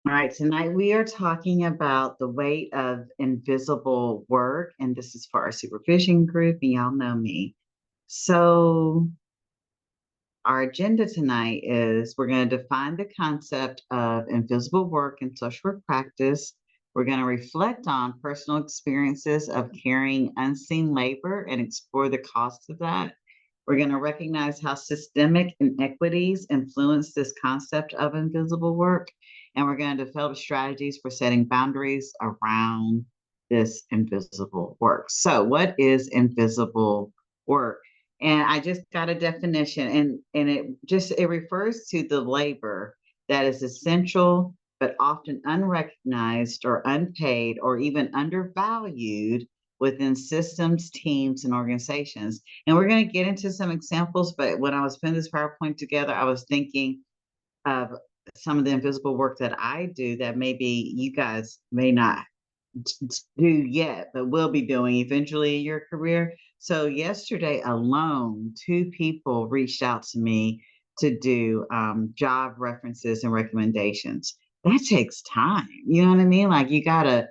All right, tonight we are talking about the weight of invisible work, and this is for our supervision group, and y'all know me. So, our agenda tonight is we're going to define the concept of invisible work in social work practice. We're going to reflect on personal experiences of carrying unseen labor and explore the costs of that. We're going to recognize how systemic inequities influence this concept of invisible work. And we're going to develop strategies for setting boundaries around this invisible work. So, what is invisible work? And I just got a definition, and it refers to the labor that is essential but often unrecognized or unpaid or even undervalued within systems, teams, and organizations. And we're going to get into some examples, but when I was putting this PowerPoint together, I was thinking of some of the invisible work that I do that maybe you guys may not do yet, but will be doing eventually in your career. So yesterday alone, two people reached out to me to do job references and recommendations. That takes time. You know what I mean? Like you gotta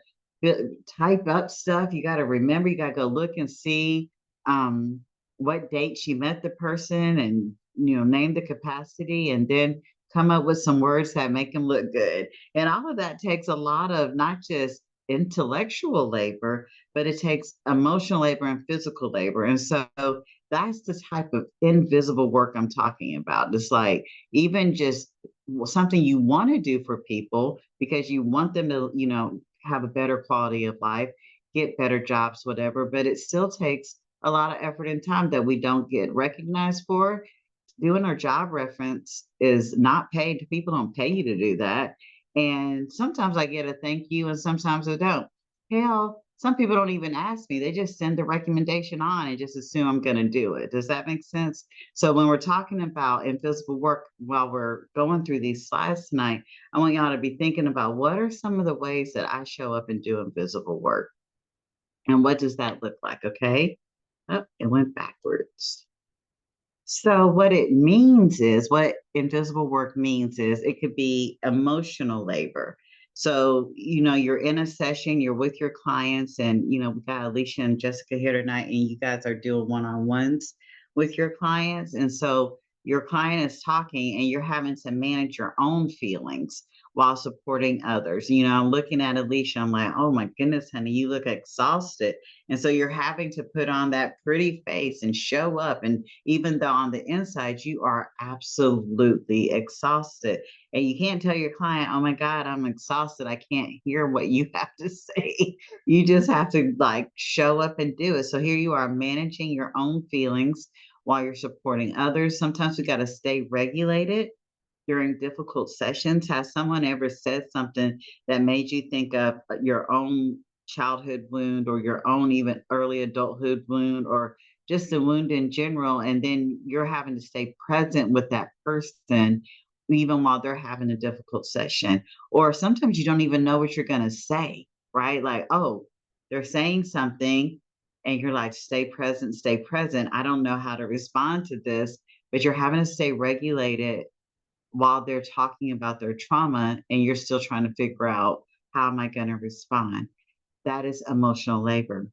type up stuff. You gotta remember. You gotta go look and see um, what date she met the person, and name the capacity, and then come up with some words that make them look good. And all of that takes a lot of not just intellectual labor, but it takes emotional labor and physical labor. And so that's the type of invisible work I'm talking about. It's like even just something you want to do for people because you want them to, have a better quality of life, get better jobs, whatever, but it still takes a lot of effort and time that we don't get recognized for. Doing our job reference is not paid. People don't pay you to do that. And sometimes I get a thank you and sometimes I don't. Hell, some people don't even ask me. They just send the recommendation on and just assume I'm going to do it. Does that make sense? So when we're talking about invisible work while we're going through these slides tonight, I want y'all to be thinking about what are some of the ways that I show up and do invisible work? And what does that look like? Okay. Oh, it went backwards. So what invisible work means is it could be emotional labor. So, you're in a session, you're with your clients, and we got Alicia and Jessica here tonight, and you guys are doing one-on-ones with your clients. And so your client is talking and you're having to manage your own feelings while supporting others. I'm looking at Alicia, I'm like, oh my goodness, honey, you look exhausted. And so you're having to put on that pretty face and show up. And even though on the inside you are absolutely exhausted, and you can't tell your client, oh my God, I'm exhausted, I can't hear what you have to say. You just have to like show up and do it. So here you are managing your own feelings while you're supporting others. Sometimes we got to stay regulated during difficult sessions. Has someone ever said something that made you think of your own childhood wound or your own even early adulthood wound or just a wound in general? And then you're having to stay present with that person even while they're having a difficult session. Or sometimes you don't even know what you're going to say, right? Like, oh, they're saying something. And you're like, stay present, stay present. I don't know how to respond to this, but you're having to stay regulated while they're talking about their trauma and you're still trying to figure out how am I going to respond. That is emotional labor.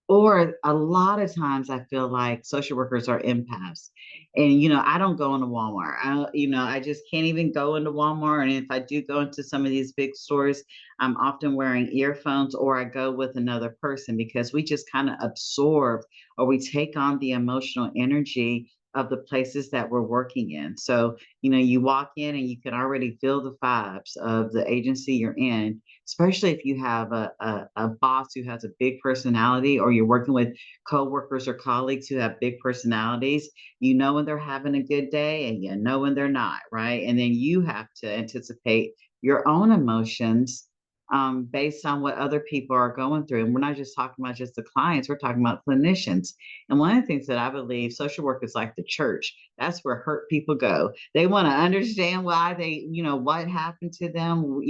Or a lot of times I feel like social workers are empaths. And, I don't go into Walmart. I just can't even go into Walmart. And if I do go into some of these big stores, I'm often wearing earphones or I go with another person because we just kind of absorb or we take on the emotional energy of the places that we're working in. So, you walk in and you can already feel the vibes of the agency you're in, especially if you have a boss who has a big personality or you're working with coworkers or colleagues who have big personalities. You know when they're having a good day and you know when they're not, right? And then you have to anticipate your own emotions based on what other people are going through. And we're not just talking about just the clients, we're talking about clinicians. And one of the things that I believe social work is like the church. That's where hurt people go. They want to understand why they, what happened to them,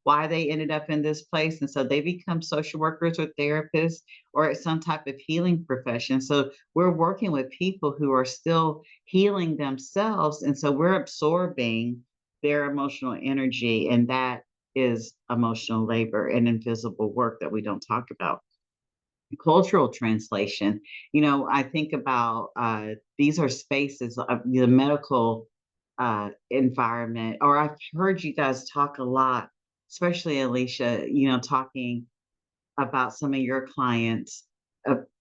why they ended up in this place. And so they become social workers or therapists or some type of healing profession. So we're working with people who are still healing themselves. And so we're absorbing their emotional energy, and that is emotional labor and invisible work that we don't talk about. Cultural translation, I think about these are spaces of the medical environment, or I've heard you guys talk a lot, especially Alicia, talking about some of your clients.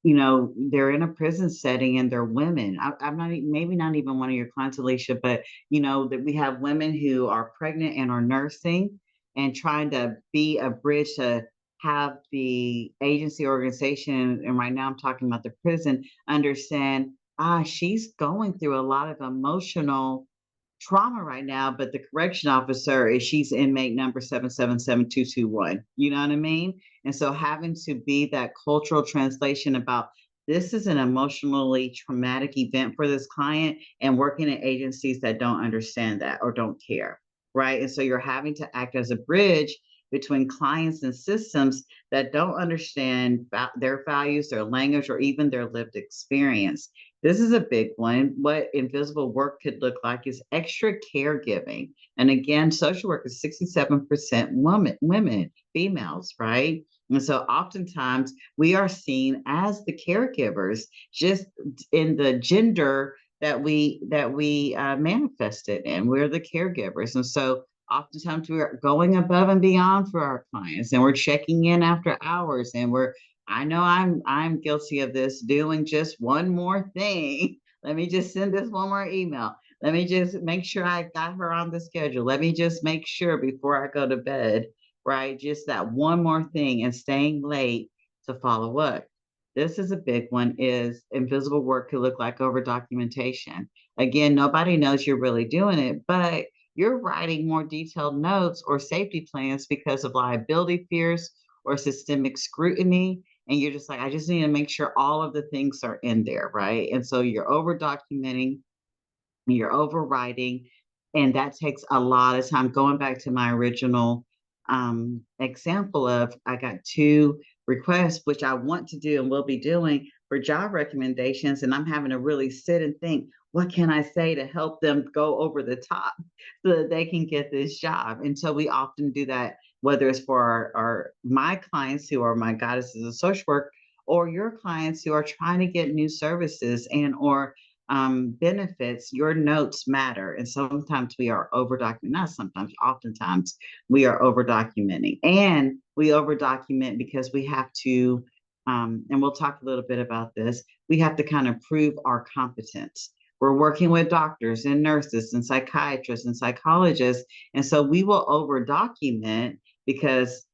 They're in a prison setting and they're women. I'm not maybe not even one of your clients, Alicia, but that we have women who are pregnant and are nursing and trying to be a bridge to have the agency organization. And right now I'm talking about the prison, understand, she's going through a lot of emotional trauma right now, but the correction officer is she's inmate number 777221. You know what I mean? And so having to be that cultural translation about this is an emotionally traumatic event for this client, and working in agencies that don't understand that or don't care. Right. And so you're having to act as a bridge between clients and systems that don't understand their values, their language, or even their lived experience. This is a big one. What invisible work could look like is extra caregiving. And again, social work is 67% women, females, right? And so oftentimes we are seen as the caregivers, just in the gender that we manifested in. We're the caregivers. And so oftentimes we're going above and beyond for our clients, and we're checking in after hours, and I know I'm guilty of this, doing just one more thing. Let me just send this one more email. Let me just make sure I got her on the schedule. Let me just make sure before I go to bed, right? Just that one more thing, and staying late to follow up. This is a big one, is invisible work could look like over documentation. Again, nobody knows you're really doing it, but you're writing more detailed notes or safety plans because of liability fears or systemic scrutiny. And you're just like, I just need to make sure all of the things are in there, right? And so you're over documenting, you're overwriting, and that takes a lot of time. Going back to my original example of, I got two requests, which I want to do and will be doing for job recommendations, and I'm having to really sit and think, what can I say to help them go over the top so that they can get this job? And so we often do that, whether it's for our my clients who are my goddesses of social work, or your clients who are trying to get new services and or benefits. Your notes matter. And sometimes we are over documenting, not sometimes, oftentimes we are over documenting. And we over document because we have to, and we'll talk a little bit about this, we have to kind of prove our competence. We're working with doctors and nurses and psychiatrists and psychologists. And so we will over document because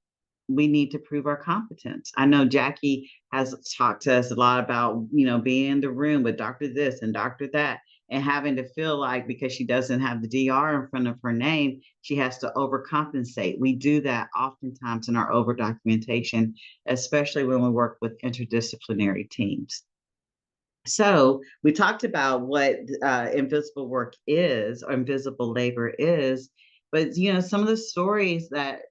we need to prove our competence. I know Jackie has talked to us a lot about, being in the room with doctor this and doctor that, and having to feel like because she doesn't have the DR in front of her name, she has to overcompensate. We do that oftentimes in our over documentation, especially when we work with interdisciplinary teams. So we talked about what invisible work is, or invisible labor is, but some of the stories that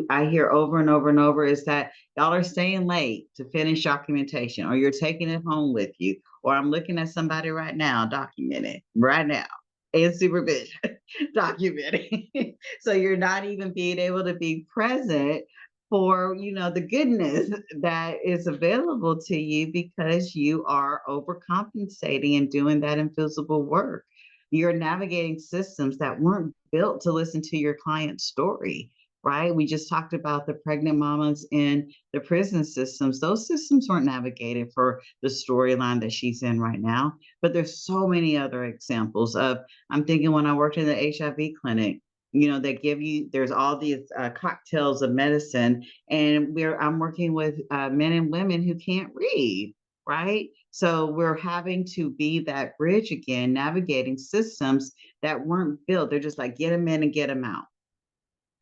I hear over and over and over is that y'all are staying late to finish documentation, or you're taking it home with you, or I'm looking at somebody right now, documenting right now in supervision, documenting. So you're not even being able to be present for, the goodness that is available to you because you are overcompensating and doing that invisible work. You're navigating systems that weren't built to listen to your client's story, right? We just talked about the pregnant mamas in the prison systems. Those systems weren't navigated for the storyline that she's in right now. But there's so many other examples of, I'm thinking when I worked in the HIV clinic, they give you, there's all these cocktails of medicine, and I'm working with men and women who can't read, right? So we're having to be that bridge again, navigating systems that weren't built. They're just like, get them in and get them out.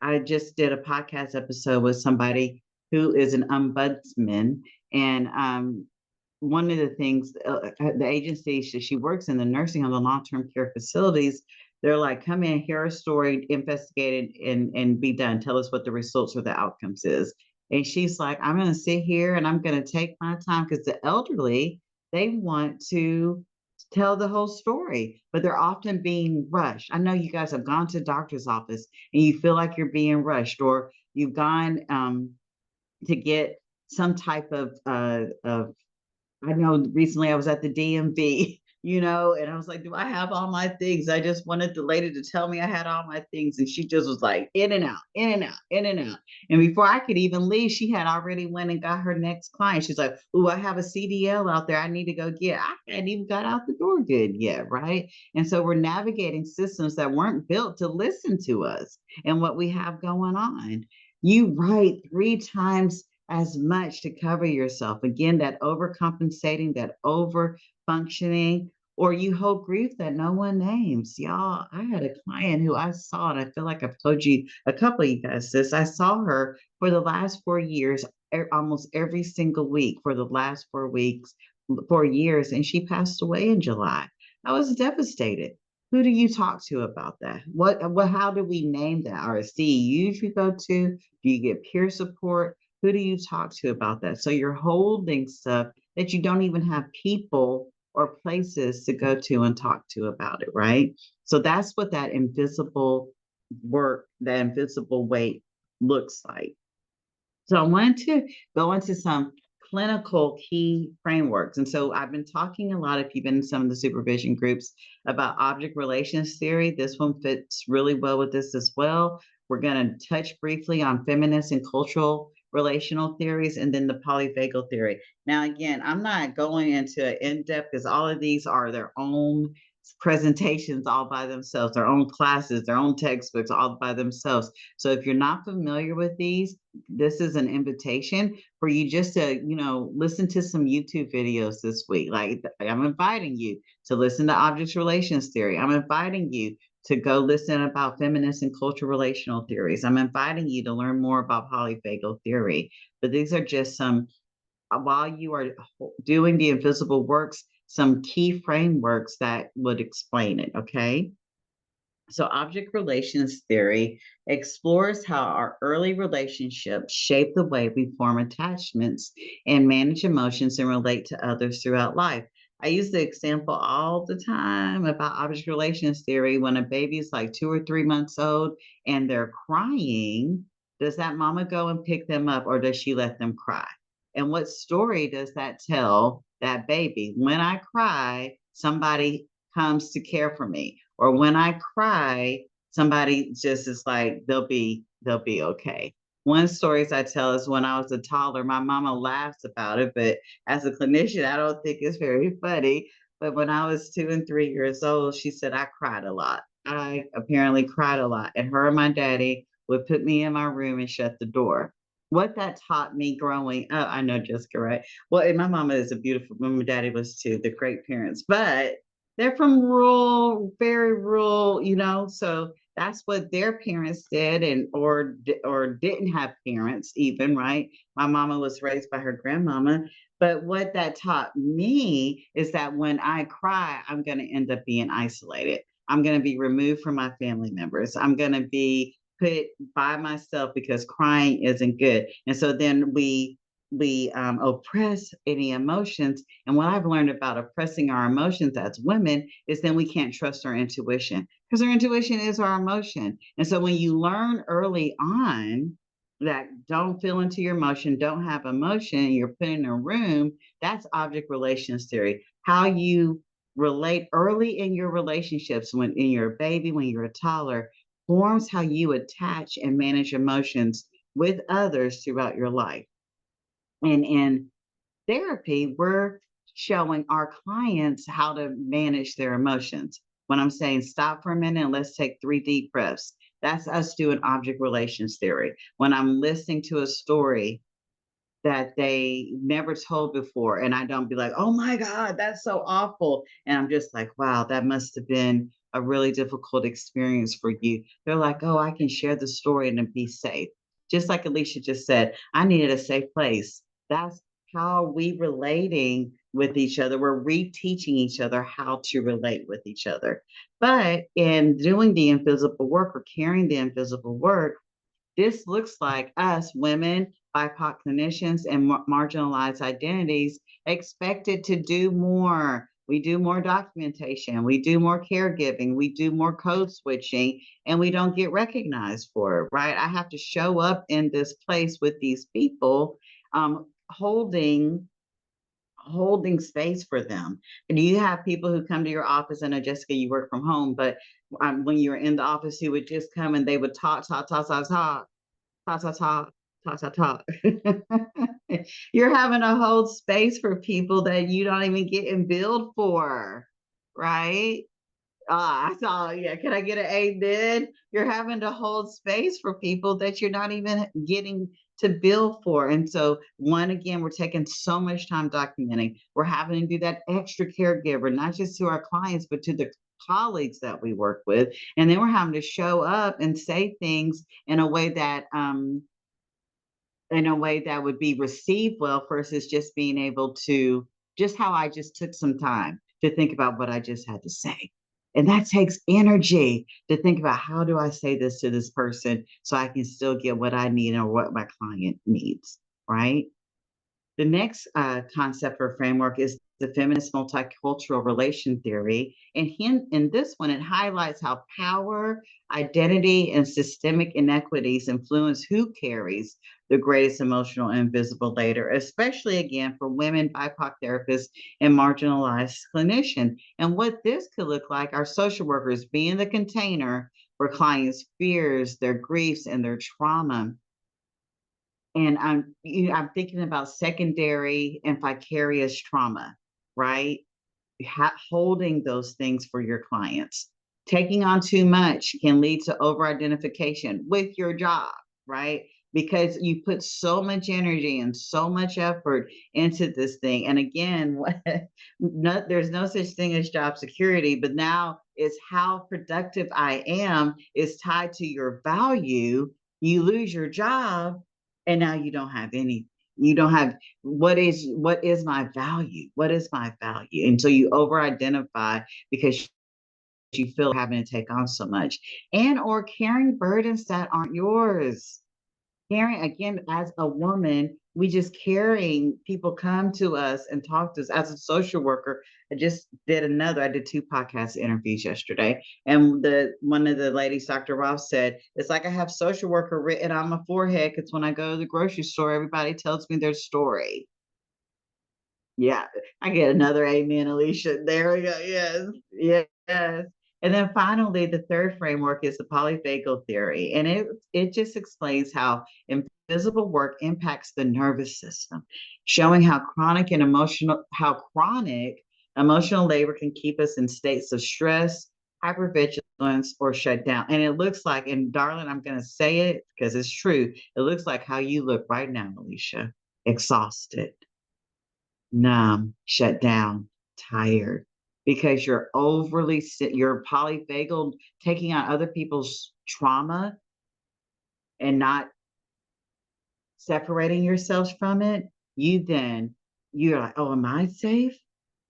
I just did a podcast episode with somebody who is an ombudsman, and one of the things, the agency she works in, the nursing home, the long-term care facilities, they're like, come in, hear a story, investigate it, and be done. Tell us what the results or the outcomes is. And she's like, I'm going to sit here and I'm going to take my time, because the elderly, they want to tell the whole story, but they're often being rushed. I know you guys have gone to the doctor's office and you feel like you're being rushed, or you've gone to get some type of I know recently I was at the DMV, and I was like, "Do I have all my things?" I just wanted the lady to tell me I had all my things, and she just was like, in and out, in and out, in and out. And before I could even leave, she had already went and got her next client. She's like, "Ooh, I have a CDL out there I need to go get." I hadn't even got out the door good yet, right? And so we're navigating systems that weren't built to listen to us and what we have going on. You write 3 times as much to cover yourself. Again, that overcompensating, that over functioning, or you hold grief that no one names. Y'all, I had a client who I saw, and I feel like I've told you a couple of you guys this. I saw her for the last 4 years, almost every single week for the last 4 weeks, 4 years, and she passed away in July. I was devastated. Who do you talk to about that? How do we name that? Or a CEUs you go to? Do you get peer support? Who do you talk to about that? So you're holding stuff that you don't even have people or places to go to and talk to about it, right? So that's what that invisible work, that invisible weight looks like. So I wanted to go into some clinical key frameworks. And so I've been talking a lot, if you've been in some of the supervision groups, about object relations theory. This one fits really well with this as well. We're going to touch briefly on feminist and cultural relational theories, and then the polyvagal theory. Now, again, I'm not going into in-depth because all of these are their own presentations all by themselves, their own classes, their own textbooks all by themselves. So if you're not familiar with these, this is an invitation for you just to, listen to some YouTube videos this week. Like, I'm inviting you to listen to object relations theory. I'm inviting you to go listen about feminist and cultural relational theories. I'm inviting you to learn more about polyvagal theory. But these are just some, while you are doing the invisible works, some key frameworks that would explain it. Okay. So, object relations theory explores how our early relationships shape the way we form attachments and manage emotions and relate to others throughout life. I use the example all the time about object relations theory. When a baby is like 2 or 3 months old and they're crying, does that mama go and pick them up, or does she let them cry? And what story does that tell that baby? When I cry, somebody comes to care for me, or when I cry, somebody just is like, they'll be okay. One stories I tell is when I was a toddler, my mama laughs about it, but as a clinician, I don't think it's very funny. But when I was 2 and 3 years old, she said I cried a lot. I apparently cried a lot. And her and my daddy would put me in my room and shut the door. What that taught me growing up, I know Jessica, right? Well, and my mama is a beautiful, my daddy was too, the great parents. But they're from rural, very rural, so that's what their parents did, and or didn't have parents even, right? My mama was raised by her grandmama, but what that taught me is that when I cry, I'm going to end up being isolated. I'm going to be removed from my family members. I'm going to be put by myself because crying isn't good. And so then we oppress any emotions. And what I've learned about oppressing our emotions as women is then we can't trust our intuition, because our intuition is our emotion. And so when you learn early on that don't feel into your emotion, don't have emotion, you're put in a room, that's object relations theory. How you relate early in your relationships, when in your baby, when you're a toddler, forms how you attach and manage emotions with others throughout your life. And in therapy, we're showing our clients how to manage their emotions. When I'm saying stop for a minute and let's take 3 deep breaths, that's us doing object relations theory. When I'm listening to a story that they never told before, and I don't be like, oh my God, that's so awful. And I'm just like, wow, that must have been a really difficult experience for you. They're like, oh, I can share the story and be safe. Just like Alicia just said, I needed a safe place. That's how we relating with each other. We're reteaching each other how to relate with each other. But in doing the invisible work or carrying the invisible work, this looks like us women, BIPOC clinicians, and marginalized identities expected to do more. We do more documentation, we do more caregiving, we do more code switching, and we don't get recognized for it, right? I have to show up in this place with these people, holding space for them. And you have people who come to your office. I know, Jessica, you work from home, but when you were in the office, who would just come and they would talk, talk, talk, talk, talk, talk, talk, talk, talk, talk, talk. You're having to hold space for people that you don't even get in billed for, right? I saw, yeah. Can I get an amen? You're having to hold space for people that you're not even getting to bill for. And so, again, we're taking so much time documenting. We're having to do that extra caregiver, not just to our clients, but to the colleagues that we work with. And then we're having to show up and say things in a way that would be received well versus just being able to, just how I just took some time to think about what I just had to say. And that takes energy to think about, how do I say this to this person so I can still get what I need or what my client needs, right? The next concept or framework is the feminist multicultural relation theory. And in this one, it highlights how power, identity, and systemic inequities influence who carries the greatest emotional invisible labor, especially again for women, BIPOC therapists, and marginalized clinicians. And what this could look like are social workers being the container for clients' fears, their griefs, and their trauma. And I'm thinking about secondary and vicarious trauma, right? Holding those things for your clients. Taking on too much can lead to over-identification with your job, right? Because you put so much energy and so much effort into this thing. And again, there's no such thing as job security, but now it's how productive I am is tied to your value. You lose your job, and now you don't have any. You don't have, what is my value? What is my value? And so you over identify because you feel having to take on so much, and or carrying burdens that aren't yours. Carrying, again, as a woman, we just carrying, people come to us and talk to us. As a social worker, I did 2 podcast interviews yesterday. And one of the ladies, Dr. Ross, said, it's like I have social worker written on my forehead because when I go to the grocery store, everybody tells me their story. Yeah, I get another amen, Alicia. There we go. Yes, yes. And then finally, the third framework is the polyvagal theory, and it just explains how invisible work impacts the nervous system, showing how chronic emotional labor can keep us in states of stress, hypervigilance, or shutdown. And it looks like, and darling, I'm going to say it because it's true. It looks like how you look right now, Alicia, exhausted, numb, shut down, tired, because you're polyvagal, taking on other people's trauma and not separating yourselves from it. You're like, oh, am I safe?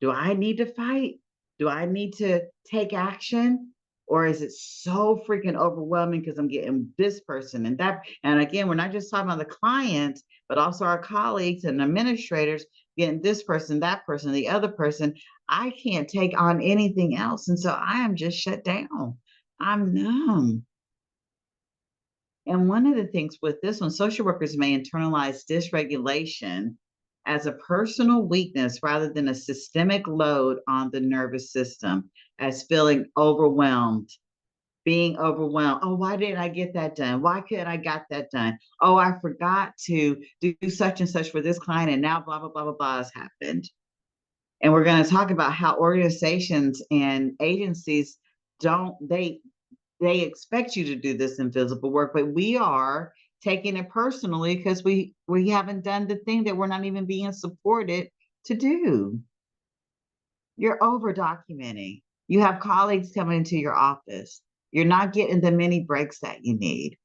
Do I need to fight? Do I need to take action? Or is it so freaking overwhelming because I'm getting this person and that? And again, we're not just talking about the clients, but also our colleagues and administrators getting this person, that person, the other person. I can't take on anything else. And so I am just shut down. I'm numb. And one of the things with this one, social workers may internalize dysregulation as a personal weakness rather than a systemic load on the nervous system, as feeling overwhelmed, being overwhelmed. Oh, why didn't I get that done? Why couldn't I got that done? Oh, I forgot to do such and such for this client, and now blah, blah, blah, blah, blah has happened. And we're going to talk about how organizations and agencies they expect you to do this invisible work, but we are taking it personally because we haven't done the thing that we're not even being supported to do. You're over documenting. You have colleagues coming into your office. You're not getting the many breaks that you need.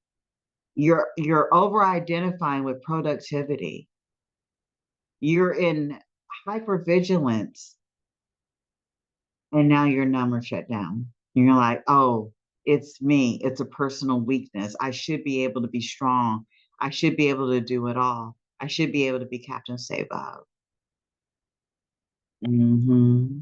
You're over identifying with productivity. You're in hypervigilance, and now you're numb or shut down. You're like, oh, it's me. It's a personal weakness. I should be able to be strong. I should be able to do it all. I should be able to be Captain Save. Mm-hmm.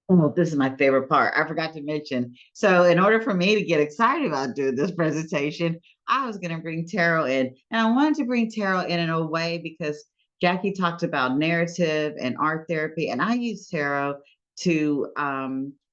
Oh, this is my favorite part. I forgot to mention. So, in order for me to get excited about doing this presentation, I was going to bring tarot in. And I wanted to bring tarot in a way because Jackie talked about narrative and art therapy. And I use tarot to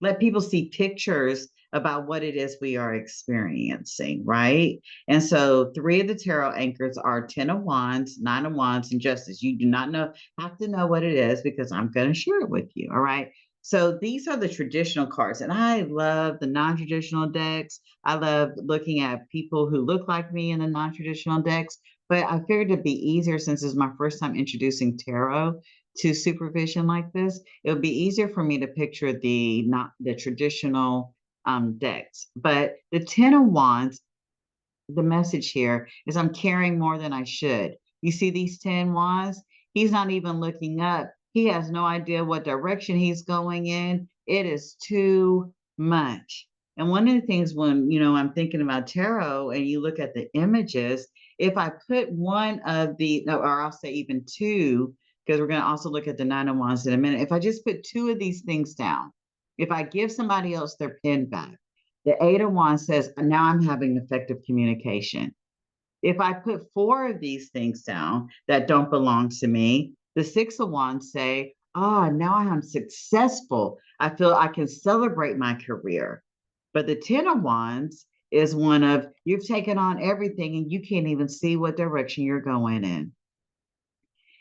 let people see pictures about what it is we are experiencing, right? And so, three of the tarot anchors are 10 of Wands, 9 of Wands, and Justice. You do not have to know what it is because I'm going to share it with you. All right. So these are the traditional cards, and I love the non-traditional decks. I love looking at people who look like me in the non-traditional decks, but I figured it'd be easier since it's my first time introducing tarot to supervision like this. It would be easier for me to picture the not the traditional decks. But the 10 of Wands, the message here is I'm carrying more than I should. You see these 10 wands? He's not even looking up. He has no idea what direction he's going in. It is too much. And one of the things when, I'm thinking about tarot and you look at the images, if I put one of the, or I'll say even two, because we're going to also look at the 9 of wands in a minute. If I just put two of these things down, if I give somebody else their pen back, the 8 of wands says, now I'm having effective communication. If I put four of these things down that don't belong to me, the 6 of wands say, now I am successful. I feel I can celebrate my career. But the 10 of wands is one of you've taken on everything and you can't even see what direction you're going in.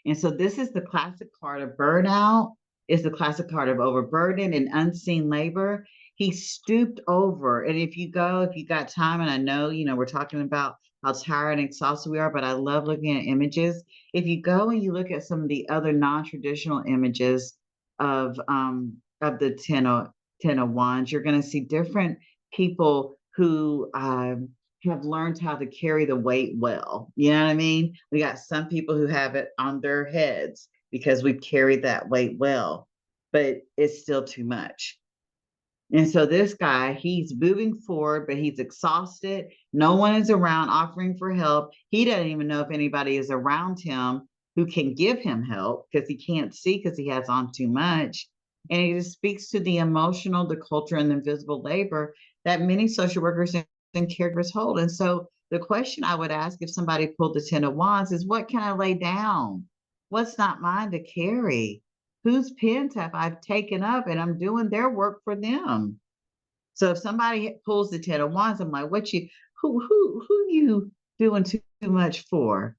And so this is the classic card of burnout. It's the classic card of overburden and unseen labor. He stooped over. And if you got time, and I know, we're talking about how tired and exhausted we are, but I love looking at images. If you go and you look at some of the other non-traditional images of the 10 of wands, you're going to see different people who have learned how to carry the weight well. You know what I mean? We got some people who have it on their heads because we've carried that weight well, but it's still too much. And so this guy, he's moving forward, but he's exhausted. No one is around offering for help. He doesn't even know if anybody is around him who can give him help because he can't see because he has on too much. And it just speaks to the emotional, the culture, and the invisible labor that many social workers and caregivers hold. And so the question I would ask if somebody pulled the 10 of wands is, what can I lay down? What's not mine to carry? Whose pens have I taken up and I'm doing their work for them? So if somebody pulls the 10 of wands, I'm like, who you doing too much for?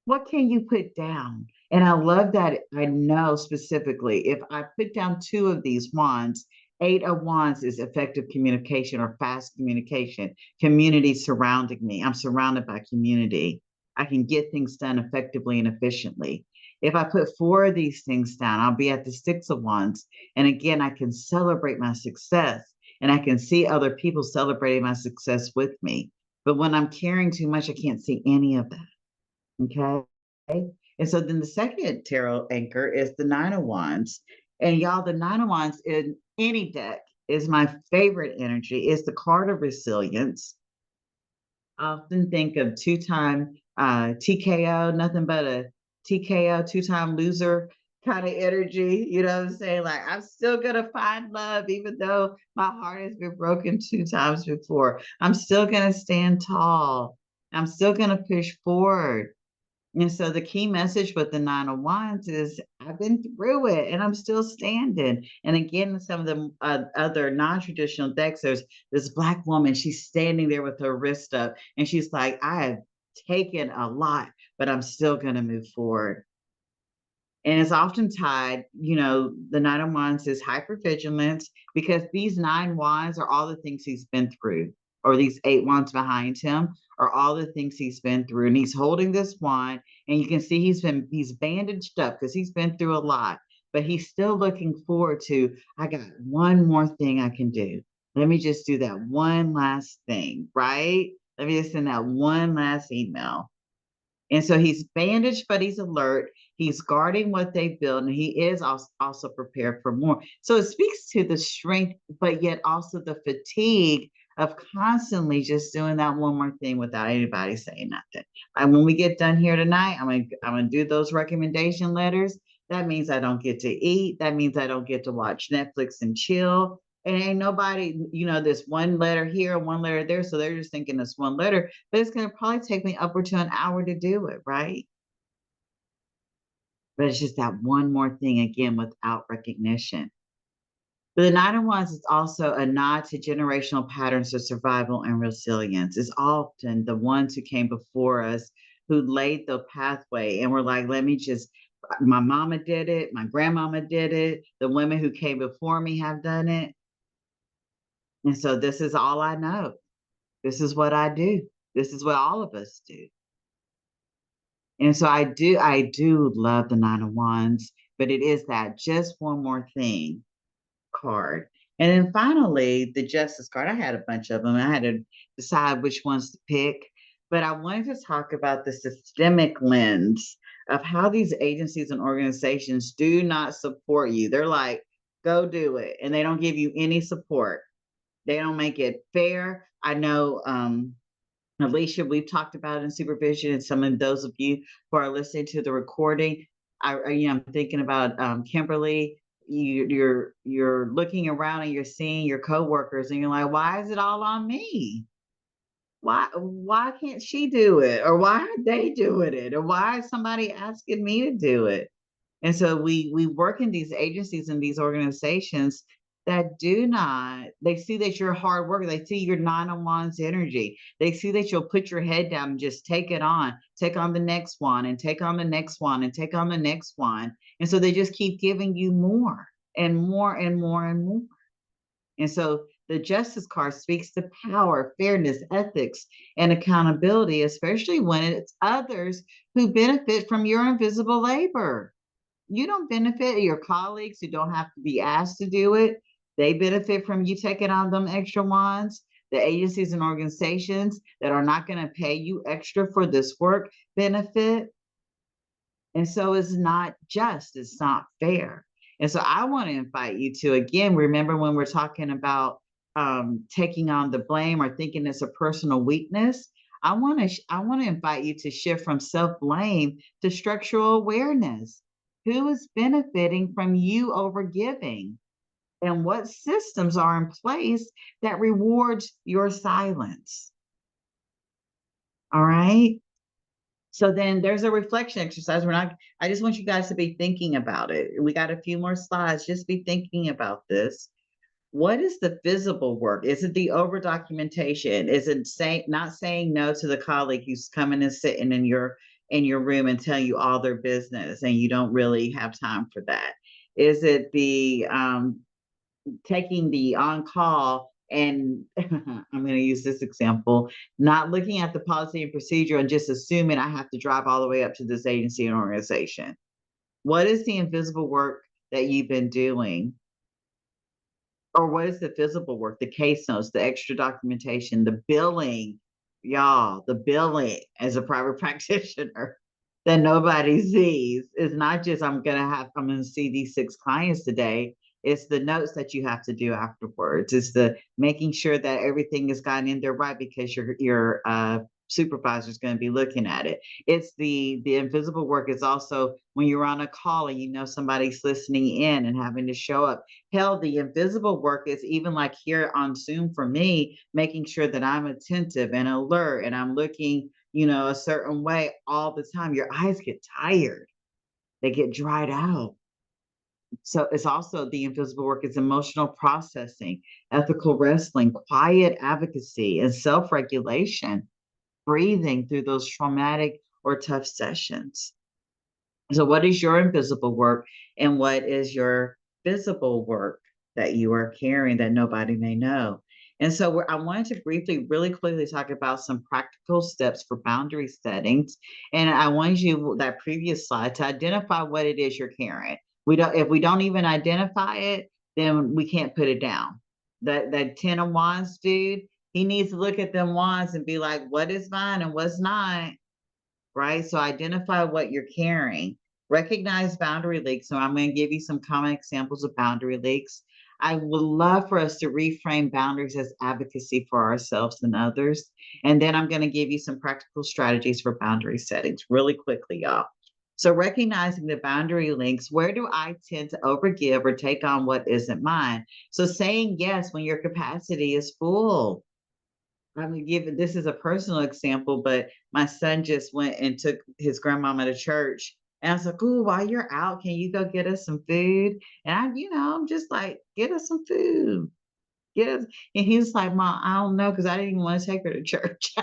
What can you put down? And I love that I know specifically if I put down two of these wands, 8 of wands is effective communication or fast communication, community surrounding me. I'm surrounded by community. I can get things done effectively and efficiently. If I put 4 of these things down, I'll be at the 6 of wands. And again, I can celebrate my success and I can see other people celebrating my success with me. But when I'm carrying too much, I can't see any of that. Okay. And so then the second tarot anchor is the 9 of wands. And y'all, the 9 of wands in any deck is my favorite energy. It's the card of resilience. I often think of two-time TKO, nothing but a TKO, two-time loser kind of energy. You know what I'm saying? Like, I'm still going to find love, even though my heart has been broken 2 times before. I'm still going to stand tall. I'm still going to push forward. And so the key message with the 9 of wands is I've been through it and I'm still standing. And again, some of the other non-traditional decks, there's this Black woman, she's standing there with her wrist up and she's like, I have taken a lot, but I'm still going to move forward. And it's often tied, the 9 of wands is hypervigilance because these 9 wands are all the things he's been through, or these 8 wands behind him are all the things he's been through. And he's holding this wand, and you can see he's bandaged up because he's been through a lot, but he's still looking forward to, I got one more thing I can do. Let me just do that one last thing, right? Let me just send that one last email. And so he's bandaged, but he's alert. He's guarding what they build, and he is also prepared for more. So it speaks to the strength, but yet also the fatigue of constantly just doing that one more thing without anybody saying nothing. And when we get done here tonight, I'm gonna do those recommendation letters, That means I don't get to eat. That means I don't get to watch Netflix and chill. And ain't nobody, this one letter here, one letter there. So they're just thinking it's one letter, but it's going to probably take me upward to an hour to do it, right? But it's just that one more thing again without recognition. But the Nine of Wands is also a nod to generational patterns of survival and resilience. It's often the ones who came before us who laid the pathway and were like, let me just, my mama did it, my grandmama did it, the women who came before me have done it. And so this is all I know. This is what I do. This is what all of us do. And so I do love the Nine of Wands, but it is that just one more thing card. And then finally, the Justice card. I had a bunch of them. I had to decide which ones to pick, but I wanted to talk about the systemic lens of how these agencies and organizations do not support you. They're like, go do it. And they don't give you any support. They don't make it fair. I know Alicia, we've talked about in supervision, and some of those of you who are listening to the recording, I'm thinking about Kimberly. You're looking around and you're seeing your coworkers, and you're like, why is it all on me? Why can't she do it, or why are they doing it, or why is somebody asking me to do it? And so we work in these agencies and these organizations that do not, they see that you're hard worker. They see your Nine of Wands energy. They see that you'll put your head down and just take on the next one, and take on the next one, and take on the next one. And so they just keep giving you more and more and more and more. And so the Justice card speaks to power, fairness, ethics, and accountability, especially when it's others who benefit from your invisible labor. You don't benefit, your colleagues who don't have to be asked to do it, they benefit from you taking on them extra wands. The agencies and organizations that are not going to pay you extra for this work benefit. And so it's not just, it's not fair. And so I want to invite you to, again, remember when we're talking about taking on the blame or thinking it's a personal weakness. I want to invite you to shift from self-blame to structural awareness. Who is benefiting from you overgiving? And what systems are in place that rewards your silence? All right. So then there's a reflection exercise. I just want you guys to be thinking about it. We got a few more slides. Just be thinking about this. What is the visible work? Is it the over documentation? Is it not saying no to the colleague who's coming and sitting in your room and telling you all their business and you don't really have time for that? Is it the taking the on call and I'm going to use this example, not looking at the policy and procedure and just assuming I have to drive all the way up to this agency and organization? What is the invisible work that you've been doing? Or what is the visible work, the case notes, the extra documentation, the billing, y'all, the billing as a private practitioner that nobody sees? Is not just I'm gonna see these 6 clients today. It's the notes that you have to do afterwards. It's the making sure that everything is gotten in there right because your supervisor is going to be looking at it. It's the invisible work is also when you're on a call and you know somebody's listening in and having to show up. Hell, the invisible work is even like here on Zoom for me, making sure that I'm attentive and alert and I'm looking, a certain way all the time. Your eyes get tired, they get dried out. So it's also the invisible work is emotional processing, ethical wrestling, quiet advocacy, and self regulation, breathing through those traumatic or tough sessions. So, what is your invisible work and what is your visible work that you are carrying that nobody may know? And so, I wanted to briefly, really quickly talk about some practical steps for boundary settings. And I wanted you, that previous slide, to identify what it is you're carrying. If we don't even identify it, then we can't put it down. That 10 of Wands dude, he needs to look at them wands and be like, what is mine and what's not? Right? So identify what you're carrying. Recognize boundary leaks. So I'm going to give you some common examples of boundary leaks. I would love for us to reframe boundaries as advocacy for ourselves and others. And then I'm going to give you some practical strategies for boundary settings really quickly, y'all. So recognizing the boundary links, where do I tend to overgive or take on what isn't mine? So saying yes when your capacity is full. I'm gonna give this is a personal example, but my son just went and took his grandmama to church. And I was like, "Ooh, while you're out, can you go get us some food?" And I'm just like, "Get us some food. Get us." And he was like, "Mom, I don't know, because I didn't even want to take her to church."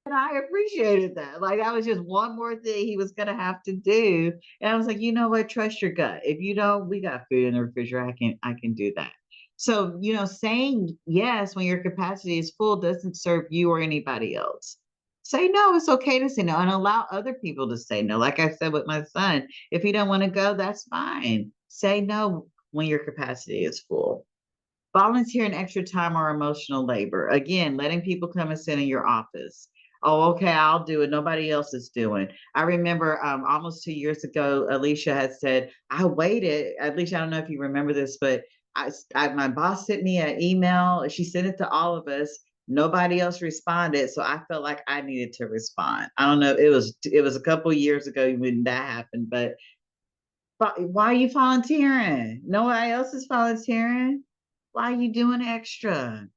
And I appreciated that. Like, that was just one more thing he was gonna have to do. And I was like, "You know what? Trust your gut. If you don't, we got food in the refrigerator. I can do that." So, saying yes when your capacity is full doesn't serve you or anybody else. Say no. It's okay to say no and allow other people to say no. Like I said with my son, if he don't want to go, that's fine. Say no when your capacity is full. Volunteering extra time or emotional labor. Again, letting people come and sit in your office. Oh, okay, I'll do it. Nobody else is doing. I remember almost 2 years ago, Alicia had said, I waited. Alicia, I don't know if you remember this, but my boss sent me an email. She sent it to all of us. Nobody else responded, so I felt like I needed to respond. I don't know. It was a couple years ago when that happened, but why are you volunteering? Nobody else is volunteering. Why are you doing extra?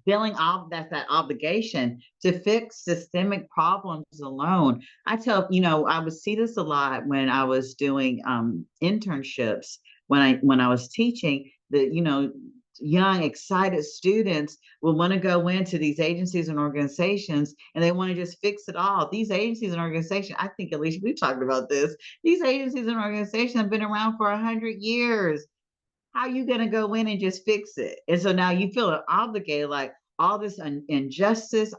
Feeling that's that obligation to fix systemic problems alone. I would see this a lot when I was doing internships, when I was teaching, that young excited students will want to go into these agencies and organizations, and they want to just fix it all. These agencies and organizations, I think, at least we talked about this, these agencies and organizations have been around for 100 years. How you gonna go in and just fix it? And so now you feel obligated, like all this injustice,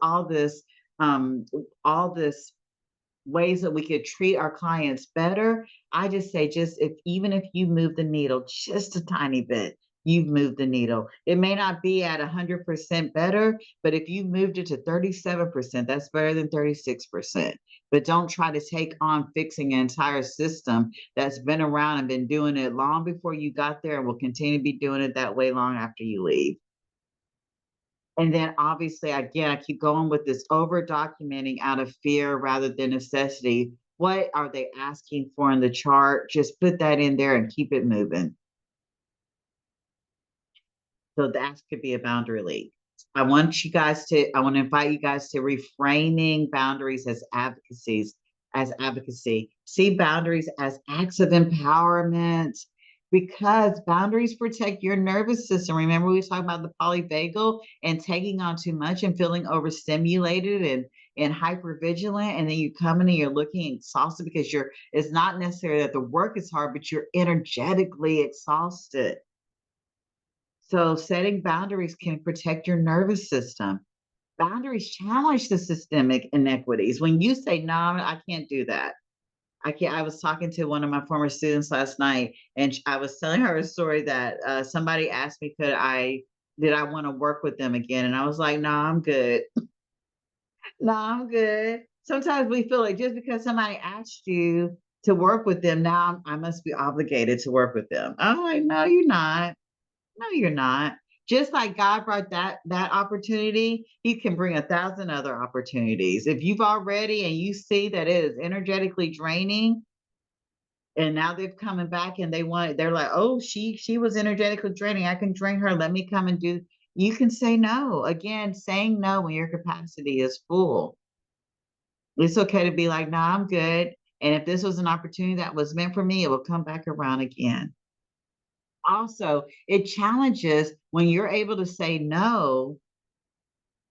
um, all this ways that we could treat our clients better. I just say, just if even if you move the needle just a tiny bit, you've moved the needle. It may not be at 100% better, but if you moved it to 37%, that's better than 36%. But don't try to take on fixing an entire system that's been around and been doing it long before you got there and will continue to be doing it that way long after you leave. And then obviously, again, I keep going with this over documenting out of fear rather than necessity. What are they asking for in the chart? Just put that in there and keep it moving. So that could be a boundary leak. I want to invite you guys to reframing boundaries as advocacy. See boundaries as acts of empowerment, because boundaries protect your nervous system. Remember, we talked about the polyvagal and taking on too much and feeling overstimulated and hypervigilant. And then you come in and you're looking exhausted because it's not necessarily that the work is hard, but you're energetically exhausted. So setting boundaries can protect your nervous system. Boundaries challenge the systemic inequities. When you say, no, I can't do that. I can't. I was talking to one of my former students last night, and I was telling her a story that somebody asked me, did I want to work with them again? And I was like, no, I'm good. No, I'm good. Sometimes we feel like just because somebody asked you to work with them, now I must be obligated to work with them. I'm like, no, you're not. No, you're not. Just like God brought that opportunity, He can bring 1,000 other opportunities. If you've already and you see that it is energetically draining, and now they're coming back and they're like, oh, she was energetically draining. I can drain her. Let me come and do. You can say no. Again, saying no when your capacity is full. It's okay to be like, no, I'm good. And if this was an opportunity that was meant for me, it will come back around again. Also, it challenges when you're able to say no.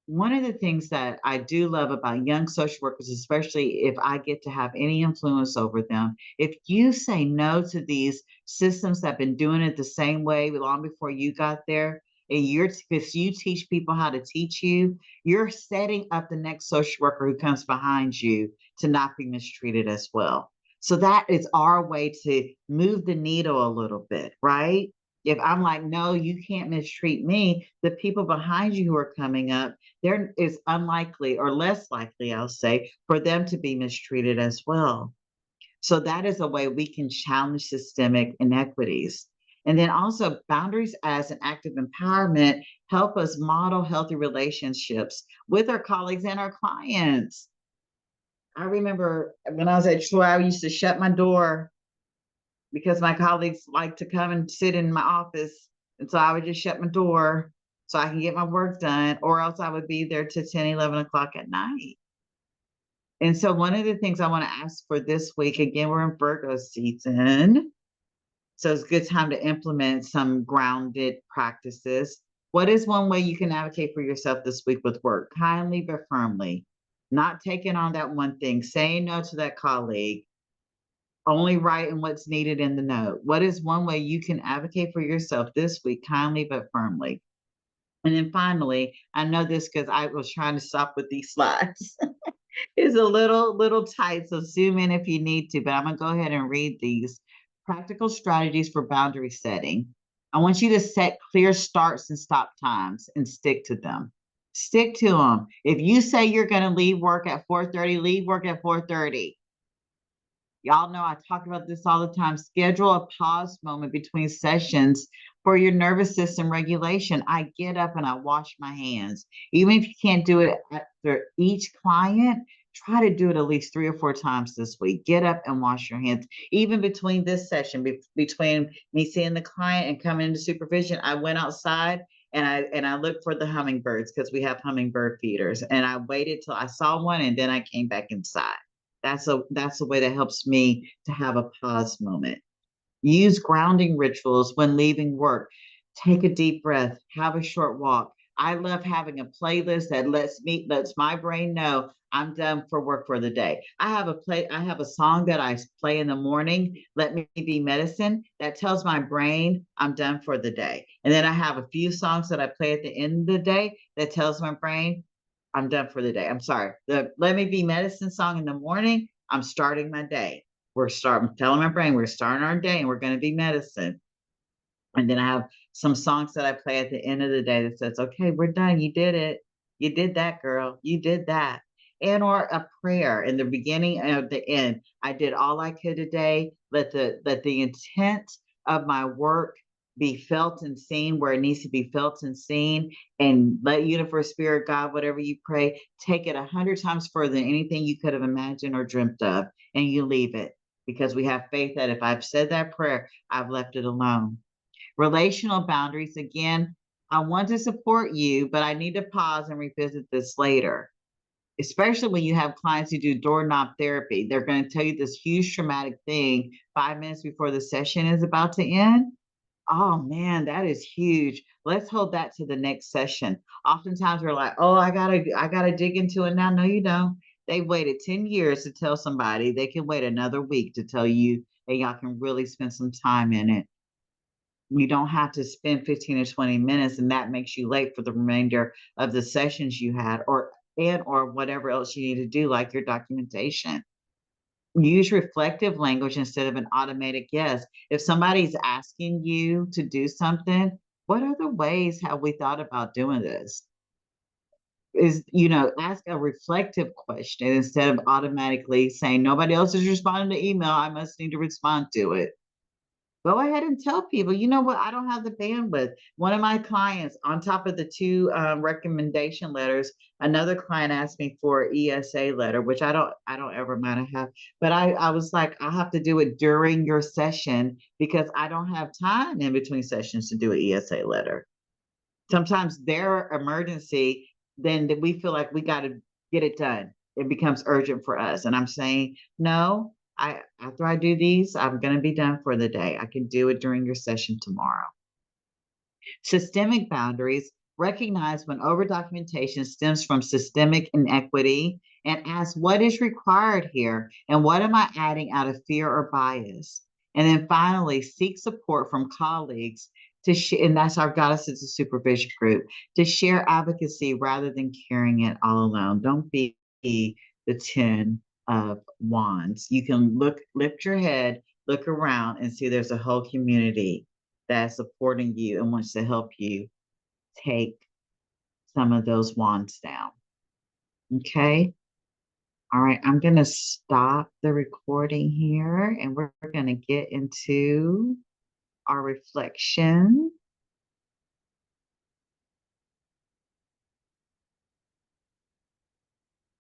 One of the things that I do love about young social workers, especially if I get to have any influence over them, if you say no to these systems that have been doing it the same way long before you got there, and because you teach people how to teach you, you're setting up the next social worker who comes behind you to not be mistreated as well. So that is our way to move the needle a little bit, right? If I'm like, no, you can't mistreat me, the people behind you who are coming up, there is unlikely or less likely, I'll say, for them to be mistreated as well. So that is a way we can challenge systemic inequities. And then also boundaries as an act of empowerment help us model healthy relationships with our colleagues and our clients. I remember when I was at Troy, I used to shut my door because my colleagues like to come and sit in my office. And so I would just shut my door so I can get my work done, or else I would be there till 10, 11 o'clock at night. And so one of the things I want to ask for this week, again, we're in Virgo season. So it's a good time to implement some grounded practices. What is one way you can advocate for yourself this week with work? Kindly but firmly. Not taking on that one thing, saying no to that colleague, only writing what's needed in the note. What is one way you can advocate for yourself this week, kindly but firmly? And then finally, I know this because I was trying to stop with these slides. It's a little tight, so zoom in if you need to, but I'm gonna go ahead and read these. Practical strategies for boundary setting. I want you to set clear starts and stop times and stick to them. Stick to them. If you say you're gonna leave work at 4:30, leave work at 4:30. Y'all know I talk about this all the time. Schedule a pause moment between sessions for your nervous system regulation. I get up and I wash my hands. Even if you can't do it after each client, try to do it at least 3 or 4 times this week. Get up and wash your hands. Even between this session, between me seeing the client and coming into supervision, I went outside and I looked for the hummingbirds because we have hummingbird feeders. And I waited till I saw one and then I came back inside. That's a way that helps me to have a pause moment. Use grounding rituals when leaving work. Take a deep breath, have a short walk. I love having a playlist that lets my brain know I'm done for work for the day. I have a song that I play in the morning, Let Me Be Medicine, that tells my brain I'm done for the day. And then I have a few songs that I play at the end of the day that tells my brain I'm done for the day. I'm sorry. The Let Me Be Medicine song in the morning, I'm starting my day. I'm telling my brain we're starting our day and we're going to be medicine. And then I have some songs that I play at the end of the day that says, okay, we're done. You did it. You did that, girl. You did that. And or a prayer in the beginning and the end. I did all I could today. Let the intent of my work be felt and seen where it needs to be felt and seen. And let universe, spirit, God, whatever you pray, take it 100 times further than anything you could have imagined or dreamt of. And you leave it because we have faith that if I've said that prayer, I've left it alone. Relational boundaries, again, I want to support you, but I need to pause and revisit this later. Especially when you have clients who do doorknob therapy. They're going to tell you this huge traumatic thing 5 minutes before the session is about to end. Oh man, that is huge. Let's hold that to the next session. Oftentimes we're like, oh, I gotta dig into it now. No, you don't. They waited 10 years to tell somebody. They can wait another week to tell you, and y'all can really spend some time in it. You don't have to spend 15 or 20 minutes and that makes you late for the remainder of the sessions you had or whatever else you need to do, like your documentation. Use reflective language instead of an automated yes. If somebody's asking you to do something, what other ways have we thought about doing this? Ask a reflective question instead of automatically saying nobody else is responding to email. I must need to respond to it. Go ahead and tell people, you know what, I don't have the bandwidth. One of my clients, on top of the two recommendation letters, another client asked me for an ESA letter, which I don't ever mind to have. But I was like, I have to do it during your session because I don't have time in between sessions to do an ESA letter. Sometimes their emergency, then we feel like we got to get it done. It becomes urgent for us. And I'm saying, no, after I do these, I'm going to be done for the day. I can do it during your session tomorrow. Systemic boundaries recognize when over documentation stems from systemic inequity and ask what is required here and what am I adding out of fear or bias. And then finally, seek support from colleagues and that's our Goddesses of Supervision group, to share advocacy rather than carrying it all alone. Don't be the 10 of wands. You can lift your head, look around and see there's a whole community that's supporting you and wants to help you take some of those wands down. Okay. All right. I'm going to stop the recording here and we're going to get into our reflection.